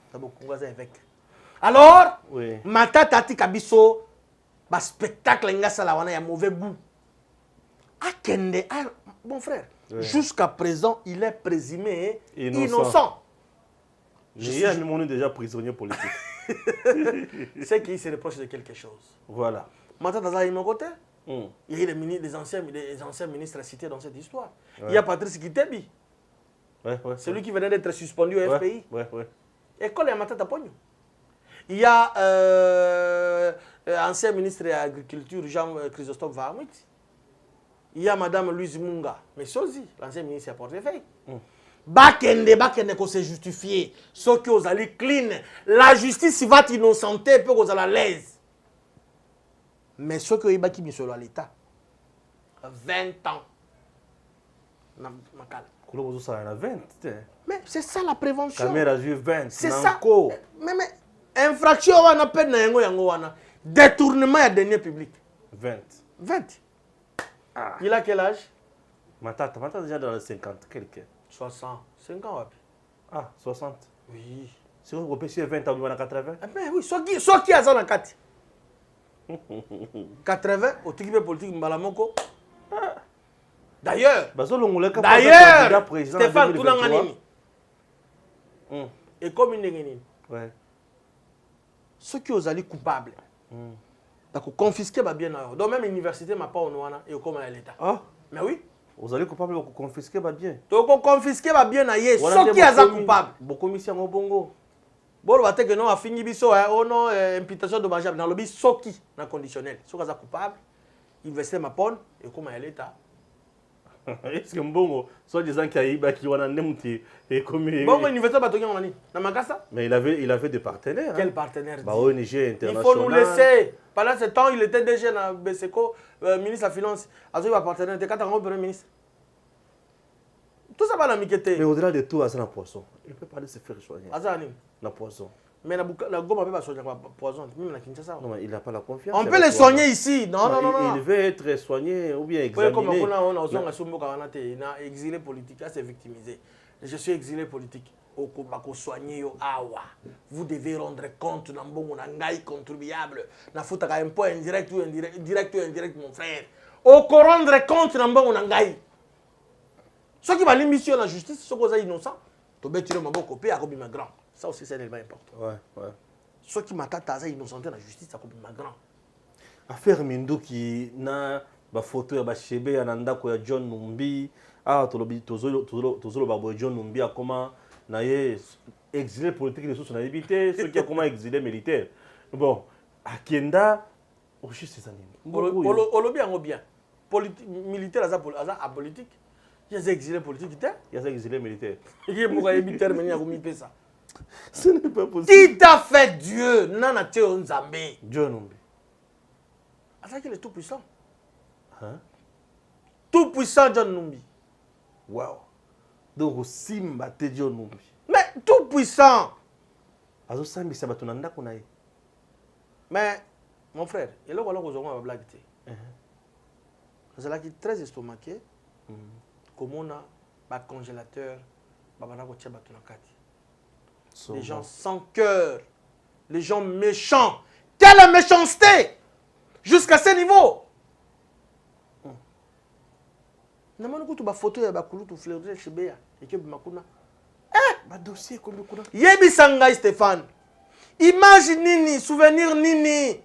Ça bokungu ça évêque. Alors, oui. Mata tati kabiso, ba spectacle ngasa la wana ya mauvais goût. Akende, bon frère, oui. Jusqu'à présent, il est présumé innocent. Il a demandé déjà prisonnier politique. C'est qu'il se reproche de quelque chose. Voilà. Mata Taza, mon côté. Il y a les anciens ministres cités dans cette histoire. Ouais. Il y a Patrice Kitebi. Ouais, celui qui venait d'être suspendu au FPI. Ouais. École à Matata Pogno. Il y a ancien ministre de l'Agriculture, Jean-Christophe Varmut. Il y a Madame Louise Munga. Mais Sozi, l'ancien ministre à portefeuille. Bakende qu'on s'est justifié. Ce qui vous allez clean. La justice va t'innocenter pour que vous allez à l'aise. Mais ce que vous avez sur l'État, 20 ans. Mais c'est ça la prévention. Caméra 20. C'est ça. Mais infraction, on a peine détournement à deniers publics. 20. Il a quel âge? Matata déjà dans les 50 quelques. 60. 5 ans. Ah, 60. Oui. Si vous avez 20 ans, vous avez 80. Mais oui, soit qui a ça dans 4. 80, au Tikibé politique Mbalamoko. D'ailleurs, Stéphane Tounanganini. Et comme une ouais. Ceux qui ont allé coupables, donc confisquer ma bien. Donc même l'université m'a pas honoré et comme à l'État. Ah, mais oui. Vous allez coupables de confisquer ma bien. Donc confisquer ma bien ailleurs. Ceux qui ont coupables. Beaucoup mission au Bongo. Bon, on va dire que non, a fini biso, non, imputation dommageable dans le bis, soki, dans conditionnel. Si vous êtes coupable, investissez ma ponne et comment elle est. Est-ce que Mbongo, soit disant qu'il y a qui ont un et comme Bongo, il investit pas tout le monde, dans ma casa. Mais il avait des partenaires. Quel partenaire? ONG international. Il faut nous laisser. Pendant ce temps, il était déjà dans BSECO, ministre de la Finance. Il va partenaire, il était 4 ans premier ministre. Tout ça va la miqueter. Mais au-delà de tout, c'est un poisson. Il ne peut pas se faire soigner. La poisson. Mais la gomme ne peut pas soigner la poison. Même la Kinshasa. Non, mais il n'a pas la confiance. On peut les soigner ici. Non. Il veut être soigné ou bien examiné. Comme on a exilé politique, c'est victimisé. Je suis exilé politique. Vous devez rendre compte d'un bon contribuable. Na futa un impôt indirect ou indirect, mon frère. Rendre compte d'un bon nangai. Ceux qui vont l'émission de la justice, ceux qui sont innocents, tu peux tirer mon copie à Kobi Magrand. Ça aussi, c'est un élément important. Ouais. Ceux qui m'attendent à innocenter la justice à Kobi Magrand. Affaire Mindo qui na ba photo ya ba chebe ya ndako ya John Numbi, tozolo babo John Numbi a comment na ye exilé politique de son habité, ceux qui a comment exilé militaire. Bon, Akenda au juste ces années. Olobi en bien. Militaire à politique. Il y a des exilés politiques. Il y a des exilés militaires. Il y a des militaires qui ça. Ce n'est pas possible. Qui t'a fait Dieu? Nana Théo Nzambé. Dieu Numbi. C'est qu'il est tout puissant. Hein? Tout puissant John Numbi. Wow. Donc Simba te Dieu Numbi. Mais tout puissant. Azo Sambi Sabatunanda Kunaï. Mais mon frère, il y a une blague. C'est là qui est très estomaqué. Comme on a un congélateur, les gens sans cœur, Les gens méchants. Quelle méchanceté! Jusqu'à ce niveau. Namani kutu ba photo ya ba kulutu fleurir chez Béa et que makuna. Ba dossier comme kuna. Yebi sanga Stéphane. Image nini, souvenir nini.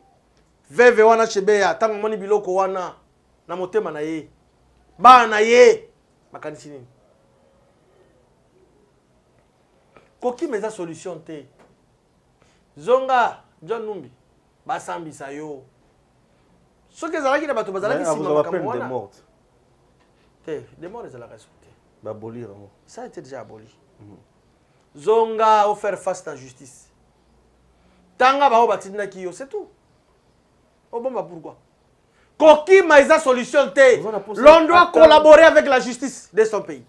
Veve wana chez Béa, tango moni biloko wana na motema na ye. Ba na ye. Makanisi nini. Koki meza solution te. Zonga, John Numbi. Ba sambisa yo. Soki ezalaki na bato bazalaki sima makambo wana. Des morts, ils allaient respecter. Ça a été déjà aboli. Zonga a faire face à la justice. Tanga ba obatina kiyo, c'est tout. Oh bon, bah pourquoi? Koki maïsa solution te. L'on doit collaborer avec la justice de son pays.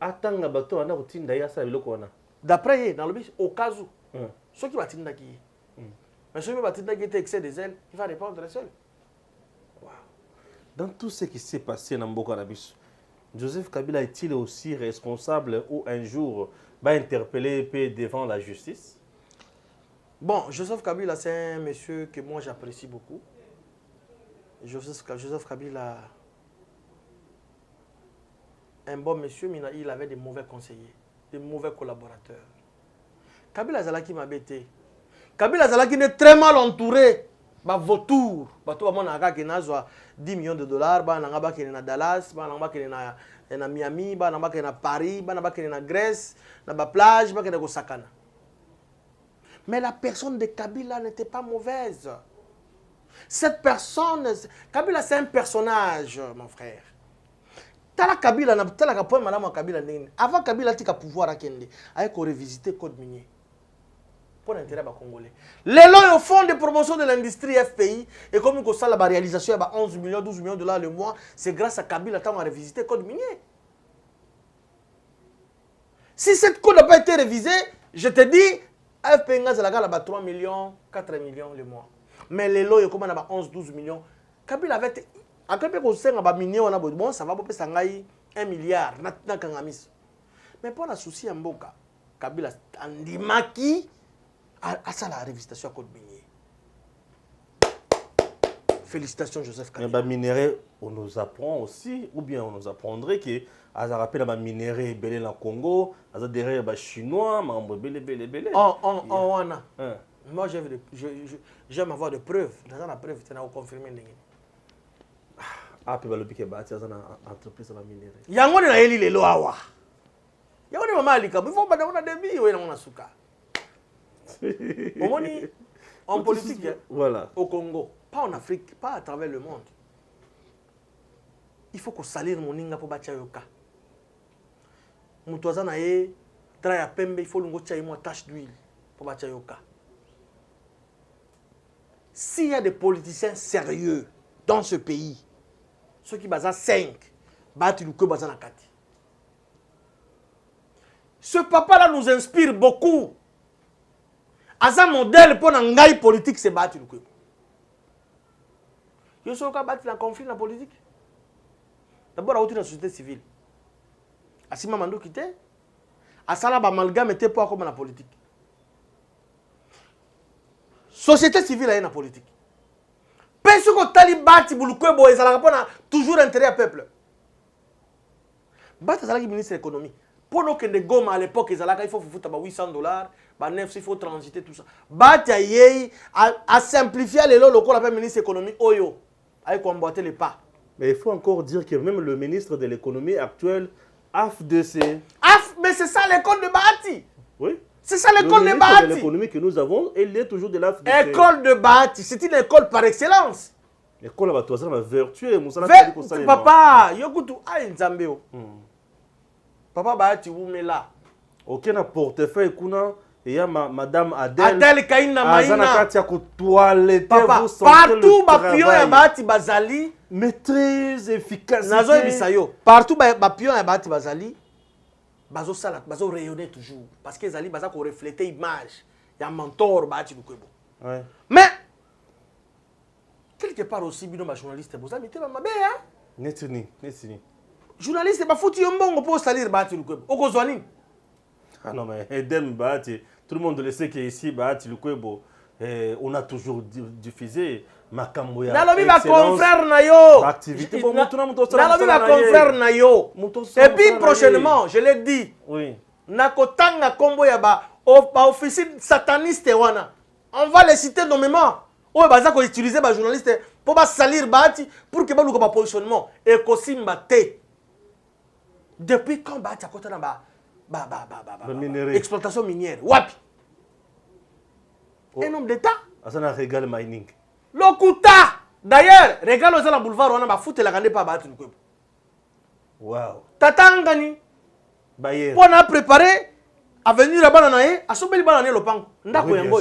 Atanga bato ana otinda ya sa biloko wana. D'après dans le bis au cas où ceux qui batinda ki. Mais ceux qui batinda qui était excès des ailes, il va répondre seul. Dans tout ce qui s'est passé dans Mboka Nabiso, Joseph Kabila est-il aussi responsable ou un jour va interpeller EP devant la justice? Bon, Joseph Kabila, c'est un monsieur que moi j'apprécie beaucoup. Joseph Kabila, un bon monsieur, mais il avait des mauvais conseillers, des mauvais collaborateurs. Kabila Zalaki m'a bêté. Kabila Zalaki est très mal entouré. Ba vautour, bato ba mona ka nazwa 10 millions de dollars, ba nanga ba kene na Dallas, ba nanga ba kene na Miami, ba nanga ba kene na Paris, ba nanga ba kene na Grèce, na ba plage, ba kene ko sakana. Mais la personne de Kabila n'était pas mauvaise. Cette personne, Kabila c'est un personnage, mon frère. Tala Kabila na tala ka point madame Kabila ndenge. Avant Kabila tika pouvoir akende, ay ko revisiter code minier. Pour l'intérêt des Congolais. Les lois au fond de promotion de l'industrie FPI et comme il y a la réalisation de 11 millions, 12 millions de dollars le mois, c'est grâce à Kabila qu'on a revisité le code minier. Si cette code n'a pas été révisée, je te dis, FPI a 3 millions, 4 millions le mois. Mais les lois, comme on a 11, 12 millions, Kabila avait été... À quel point on a minier, on a bon, ça va pour 1 milliard. Mais pour la souci en Mboka, Kabila a dit à ça la révisitation à Côte Minier. Félicitations Joseph Kabila. Mais minerai, on nous apprend aussi, ou bien on nous apprendrait que à rappelle la minerai belé dans Congo, à derrière les chinois, membre belé. Moi j'aime avoir des preuves. Dans la preuve, tu as confirmé. Ah, puis le piquet bâti dans entreprise de la minerai. Yango na eli lelo awa. Yango ni mama alika, il faut pas d'avoir des billes ou na suka. En politique, voilà. Au Congo, pas en Afrique, pas à travers le monde. Il faut qu'on salir mon ninga pour bâtir yoka. Moutouazan aye, traya pembe, il faut l'ungo tchaï moi tache d'huile pour bâtir yoka. S'il y a des politiciens sérieux dans ce pays, ceux qui basent 5, bâtir le basent à 4. Ce papa-là nous inspire beaucoup. Asa modèle pour un politique, c'est battre le coup. Je suis battre un conflit dans la politique. D'abord, dans la société civile. Asima Mando quitté. Asala Bamalgam était pas comme dans la politique. Société civile est dans la politique. Parce que Taliban, Bouloukwebo, ils ont toujours intérêt au peuple. Battre le ministre de l'économie. Pour nous que les gommes à l'époque, il faut foutre $800, il faut transiter tout ça. Bataille à simplifier les lois locaux, l'appelle ministre de l'économie, Oyo, avec emboîter les pas. Mais il faut encore dire que même le ministre de l'économie actuel, AFDC. Mais c'est ça l'école de Bahati. Oui. C'est ça l'école de Bahati. L'économie que nous avons, elle est toujours de l'AFDC. École de Bahati, c'est une école par excellence. L'école de Bahati, c'est vertueux. Papa, yokutu aïe nzambeo. Papa Bahati Oumela. Aucun portefeuille kuna et y a madame Adèle. Adèle Kaina Maïna. Papa, partout bapion ya Bahati Bazali. Maîtrise, efficacité. Nazo ebisayo. Partout bapion ya Bahati Bazali. Bazo salat, bazo rayonner toujours parce que Zali baza ko refléter image. Ya mentor Bahati Lukwebo. Ouais. Mais quelque part aussi bino ba journaliste boza mité ba mabe hein. Netini. Journaliste ba fouti yombongo pour salir Bahati Lukwebo. Okozwani. Ah non mais Edem Bahati, tout le monde le sait qu'ici Bahati Lukwebo, on a toujours diffusé Makambo ya nalobi ba confrère na yo activité bon mutuna muto nalobi ba confrère na yo et puis prochainement je l'ai dit oui nakotanga kombo ya ba officine sataniste wana on va les citer nommément oyo baza ko utiliser ba journaliste pour ba salir bati pour que ba luka ba positionnement et kosimba te depuis quand bati akota na ba exploitation minière wapi un homme d'état asana Regal Mining lokuta d'ailleurs Regal ozala boulevard wana ba foutela kande pa bati luko wow tatangani bayer on a préparé à venir là-bas naé asobeli bana né lopango ndako yango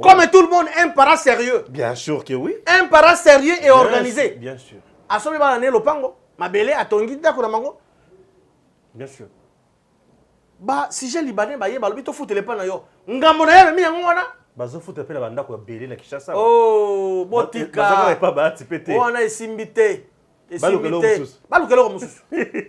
comme tout le monde un parent sérieux bien sûr que oui un parent sérieux et organisé bien sûr asobeli bana né lopango mabele atongi ndako na mango bien sûr ba sujet libanais ba ye balobi to foutele pa na yo ngambo na ye mi yango wana bazo foute pe la banda ko belé na Kinshasa oh botika pas ba tipete on a esimbité balukelo mususu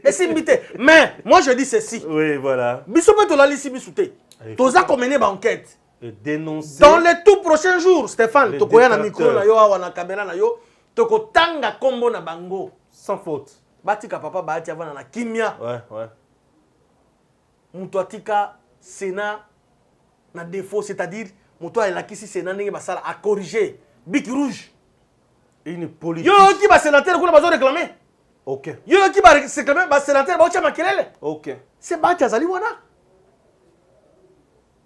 esimbité mais moi je dis ceci oui voilà biso pe to la lisi bisouté toza ko mener ba enquête et dénoncer dans les tout prochains jours Stéphane to koya na micro na yo awa na caméra na yo to ko tanga kombo na bango sans faute batika papa baati avana na kimia ouais muto atika Sénat na défaut c'est-à-dire muto elakisi Sénat ndenge basala a corriger bic rouge une politique yo ki ba sénateur kuna bazo réclamer OK yo ki ba réclamer ba sénateur ba chama kelele OK c'est baati azali wana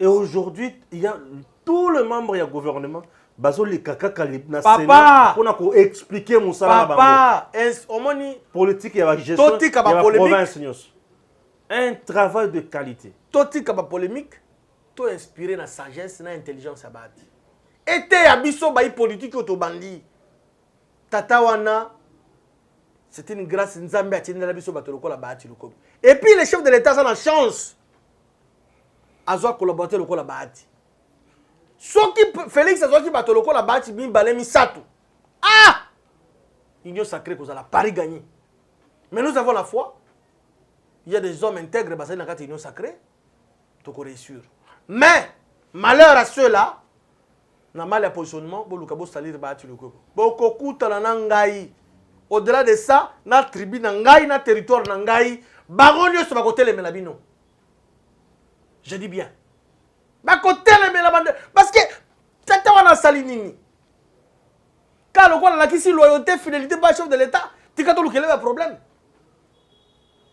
et aujourd'hui il y a tout le membre du gouvernement bazo le kaka na Sénat pour na ko expliquer musala bango papa omoni politique ya gestion ya province un travail de qualité totika ba polémique to inspiré na sagesse na intelligence ya bati ete ya biso ba politique to bandi tata wana c'est une grâce nzambe atindi la biso bato lokola bati lokobo et puis le chef de l'état ça la chance azwa collaborateur lokola bati soki Félix azwa ki bato lokola bati bi balé misato ah union sacrée que la Paris gagné mais nous avons la foi il y a des hommes intègres basés dans la union sacrée to ko réussir mais malheur à ceux-là na mal ya positionnement boluka bo salir bati lokobo boko kutana na ngai au-delà de ça na tribu na ngai na territoire na ngai bagonyo so bakotelemela bino je dis bien bakotelemela bande parce que tata wana sali nini ka lokola lakisi loyauté fidélité ba chef de l'état tika to lukele ba problème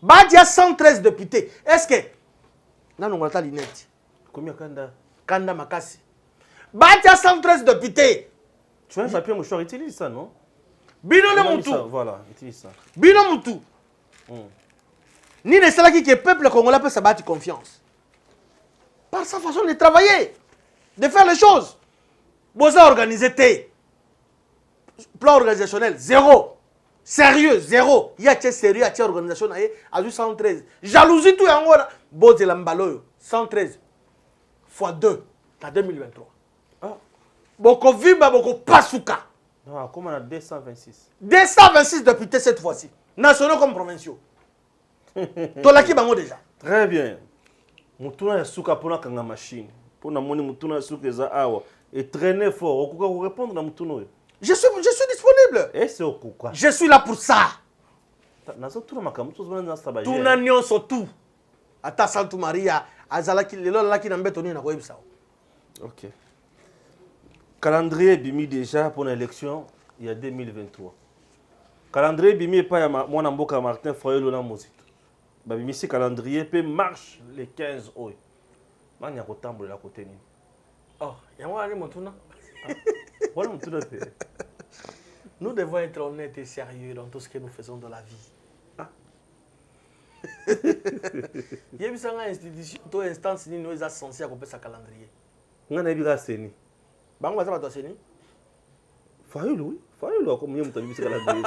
bati a 113 députés est-ce que na nongola ta linette combien kanda makasi bati a 113 députés tu as un papier mouchoir utilise ça non bino le mutu voilà utilise ça bino mutu ni ne cela qui que peuple congolais peut se battre confiance par sa façon de travailler de faire les choses boza organisé té plan organisationnel zéro sérieux zéro il y a tché sérieux à tché organisation à 113 jalousie tout yango boze la mbalo 113 fois 2 en 2023 boko vimba boko pasuka. Ah, comme on a 226. 226 députés cette fois-ci, nationaux comme provinciaux. Tolaki bango déjà. Très bien. Mutuna suka pona kanga machine. Pona moni mutuna suka za awa et traîner fort. Okuka ko répondre na mutuna. Je suis disponible. Et c'est okuka. Je suis là pour ça. Nazo tuna makamu to zona saba. Tuna nyonso tout. Ata Santu Maria azalaki lelo laki na mbeto ni na ko yebisa. OK. Calendrier bimi déjà pour l'élection il y a 2023. Calendrier bimi pas ya mwana mboka Martin Fayulu na mozito. Ba bimi si calendrier peut marche le 15 oy. Manya ko tambola côté ni. Oh, ya mwana ni motuna. Voilà motuna pe. Nous devons être honnêtes et sérieux dans tout ce que nous faisons dans la vie. Ah. Yebisa nga institution to instance ni nous est censé à sa calendrier. Ngana bika seni. Bango baza bato seni. Fayulu oui. Fayulu comme yemu tabi bisa calendrier.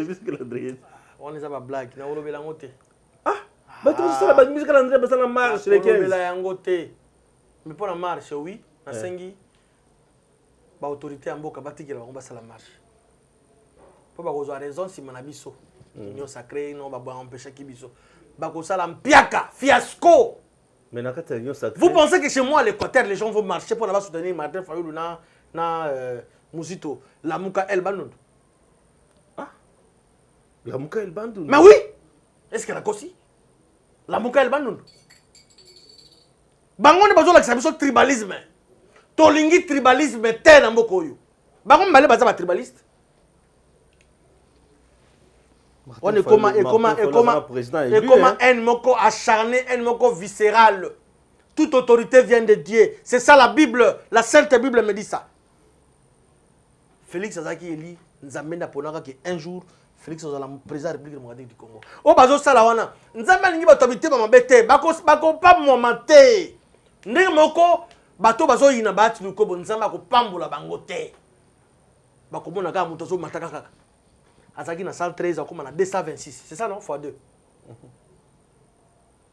Bisa calendrier. On les a pas blague na olobela ngote. Ah, bato ça ba bisa calendrier ba ça marche le 15. Olobela yangote. Mais pour la marche oui, na sengi ba autorité ya mboka batikela bango basala marche. Po ba kozwa raison si manabiso. Union sacrée non ba empêcher ki biso. Ba kosala mpiaka fiasco. Mais dans cette réunion sacrée. Vous pensez que chez moi, à l'Équateur, les gens vont marcher pour soutenir Martin Fayulu na Mouzito, la Mouka El Bandoun? Ah, la Mouka El Bandoun. Mais oui! Est-ce qu'elle a aussi? La Mouka El Bandoun. Bango ne besoin de tribalisme. Tolingi tribalisme terre dans Bokoyo. Bango m'allait baser tribaliste. On est comment un moko acharné, un moko viscéral. Toute autorité vient de Dieu. C'est ça la Bible, la Sainte Bible me dit ça. Félix Azaki Eli, Nzamena Ponaka qui un jour Félix Azala président de la République démocratique du Congo. Oh bazo salawana, Nzamena ngi batomité ba mabete, bako pas momenté. Ndenge moko bato bazo yina bati lukobo Nzamba ko pambola bango te. Bako mona ka muto zo mataka kaka. Azaki na 113 akoma na 226. C'est ça non fois 2.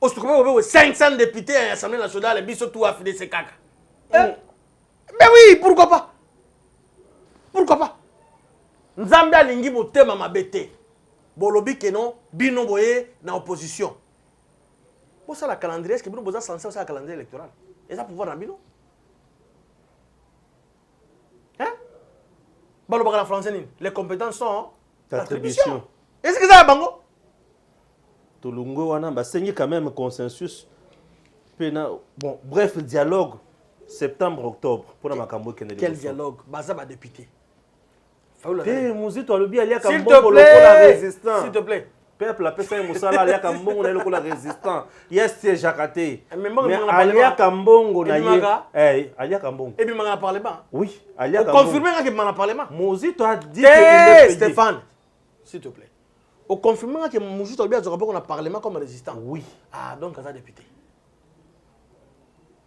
Au Soukoumé, 500 députés à l'Assemblée nationale et biso tout AFDC kaka. Mais oui, pourquoi pas? Pourquoi pas? Nzambe alingi motema mabete. Bolobi que non, bino boye na opposition. Pour ça la calendrier, est-ce que bino boza censé aussi la calendrier électoral? Et ça pouvoir na bino? Hein? Baloba la français, les compétences sont attribution. Est-ce que ça a bango? Tolungo wana basengi quand même consensus. Bon, bref, dialogue septembre-octobre pour la makambo kende. Quel dialogue? Baza ba député. Mouzito alobi alia s'il kambongo lokola résistant. S'il te plaît. Peuple a pesa musala alia kambongo na lokola résistant. Yes, c'est Jakaté. Mais alia kambongo na ye. Alia kambongo. Et puis m'en a parlé pas. Oui, alia kambongo. Confirmé que m'en a parlé pas. Mouzito a dit que Stéphane, s'il te plaît. Au confirmant que Mouzito a un parlement comme résistant. Oui. Ah, donc ça député.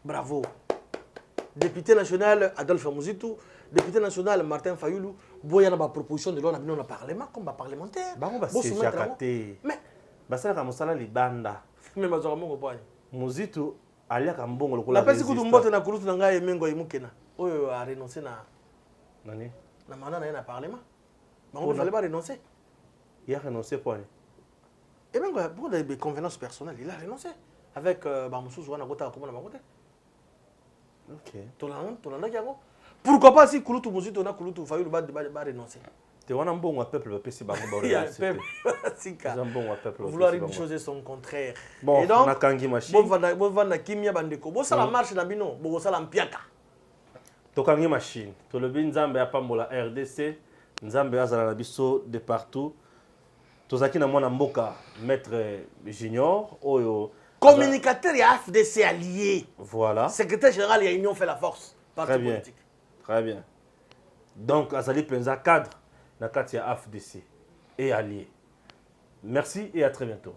Bravo. Député national Adolphe Mouzito, député national Martin Fayulu, boya na ba proposition de loi na bino na parlement comme parlementaire. Bango ba c'est Jakaté. Mais basala ka musala libanda. Mais bazora mongo boya. Mouzito alia kambongo lokola. La pesi ku dumbote na kurutu na ngai emengo imukena. Oyo a renoncer na nani? Na manana na parlement. Bango fallait pas renoncer. Il a renoncé pour aller. Et bien, pour des convenances personnelles, il a renoncé. Avec Bamoussou Zouana Gota Komona Magote. Ok. Pourquoi pas si Kouloutou Mouzito na Kouloutou Fayulu va renoncer? Tu vois un bon peuple peuple Il y a un peuple. Un bon peuple. Vouloir une chose et son contraire. Bon, et donc, on a Kangi machine. Bon vanda kimia bandeko. Bon ça la marche na bino, bon ça la mpiaka. To Kangi machine. To le bin Nzambe ya pambola RDC, Nzambe azala na biso de partout. Tozaki na mwana mboka maître Junior oyo communicateur ya FDC allié. Voilà. Secrétaire général ya Union fait la force. Très bien. Politique. Très bien. Donc azali penza cadre na kati ya FDC et allié. Merci et à très bientôt.